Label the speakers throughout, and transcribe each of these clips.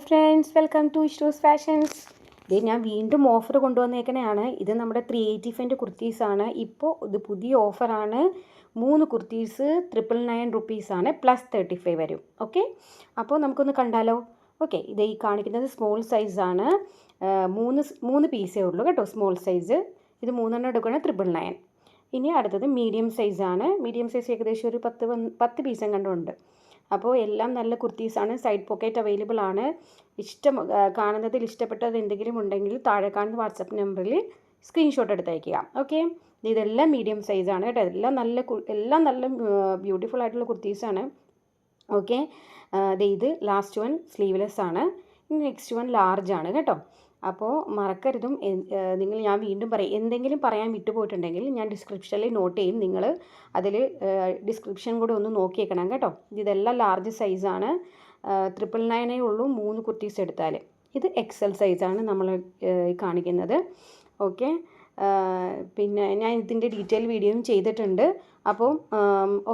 Speaker 1: Friends, welcome to issues fashions. ഇത് ഞാൻ വീണ്ടും ഓഫർ കൊണ്ടുവന്നേക്കണതാണ്. ഇത് നമ്മുടെ 385 കുർത്തീസാണ്. ഇപ്പോൾ ഇത് പുതിയ ഓഫറാണ്. 3 കുർത്തീസ് 999 റുപ്പീസാണ്, +35 വരും. ഓക്കെ, അപ്പോൾ നമുക്കൊന്ന് കണ്ടാലോ. ഓക്കെ, ഇത് ഈ കാണിക്കുന്നത് സ്മോൾ സൈസാണ്. മൂന്ന് പീസേ ഉള്ളൂ കേട്ടോ, സ്മോൾ സൈസ്. ഇത് 3 എടുക്കുകയാണ് 999. ഇനി അടുത്തത് മീഡിയം സൈസാണ്. മീഡിയം സൈസ് ഏകദേശം ഒരു 10 പീസും കണ്ടുണ്ട്. അപ്പോൾ എല്ലാം നല്ല കുർത്തീസാണ്. സൈഡ് പോക്കറ്റ് അവൈലബിൾ ആണ്. കാണുന്നതിൽ ഇഷ്ടപ്പെട്ടത് എന്തെങ്കിലും ഉണ്ടെങ്കിൽ താഴെ കാണുന്ന വാട്സപ്പ് നമ്പറിൽ സ്ക്രീൻഷോട്ട് എടുത്ത് അയയ്ക്കുക. ഓക്കെ, ഇതെല്ലാം മീഡിയം സൈസാണ് കേട്ടോ. എല്ലാം നല്ല ബ്യൂട്ടിഫുൾ ആയിട്ടുള്ള കുർത്തീസാണ്. ഓക്കെ, ഇത് ലാസ്റ്റ് വൺ സ്ലീവ്ലെസ് ആണ്. നെക്സ്റ്റ് വൺ ലാർജ് ആണ് കേട്ടോ. അപ്പോൾ മറക്കരുതും. ഞാൻ വീണ്ടും പറയും, എന്തെങ്കിലും പറയാൻ വിട്ടുപോയിട്ടുണ്ടെങ്കിൽ ഞാൻ ഡിസ്ക്രിപ്ഷനിൽ നോട്ട് ചെയ്യും. നിങ്ങൾ അതിൽ ഡിസ്ക്രിപ്ഷൻ കൂടെ ഒന്ന് നോക്കിയേക്കണം കേട്ടോ. ഇതെല്ലാം ലാർജ് സൈസാണ്. 999 ഉള്ളൂ 3 കുർത്തീസ് എടുത്താൽ. ഇത് എക്സൽ സൈസാണ് നമ്മൾ കാണിക്കുന്നത്. ഓക്കെ, പിന്നെ ഞാൻ ഇതിൻ്റെ ഡീറ്റെയിൽ വീഡിയോയും ചെയ്തിട്ടുണ്ട്. അപ്പോൾ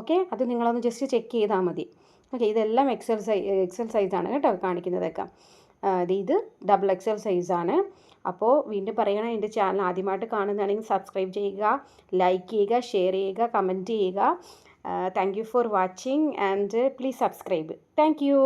Speaker 1: ഓക്കെ, അത് നിങ്ങളൊന്ന് ജസ്റ്റ് ചെക്ക് ചെയ്താൽ മതി. ഓക്കെ, ഇതെല്ലാം എക്സൽ സൈസാണ് കേട്ടോ കാണിക്കുന്നതൊക്കെ. ഇത് XXL സൈസാണ്. അപ്പോൾ വീണ്ടും പറയണം, എൻ്റെ ചാനൽ ആദ്യമായിട്ട് കാണുന്നതാണെങ്കിൽ സബ്സ്ക്രൈബ് ചെയ്യുക, ലൈക്ക് ചെയ്യുക, ഷെയർ ചെയ്യുക, കമൻറ്റ് ചെയ്യുക. Thank you for watching and please subscribe. Thank you.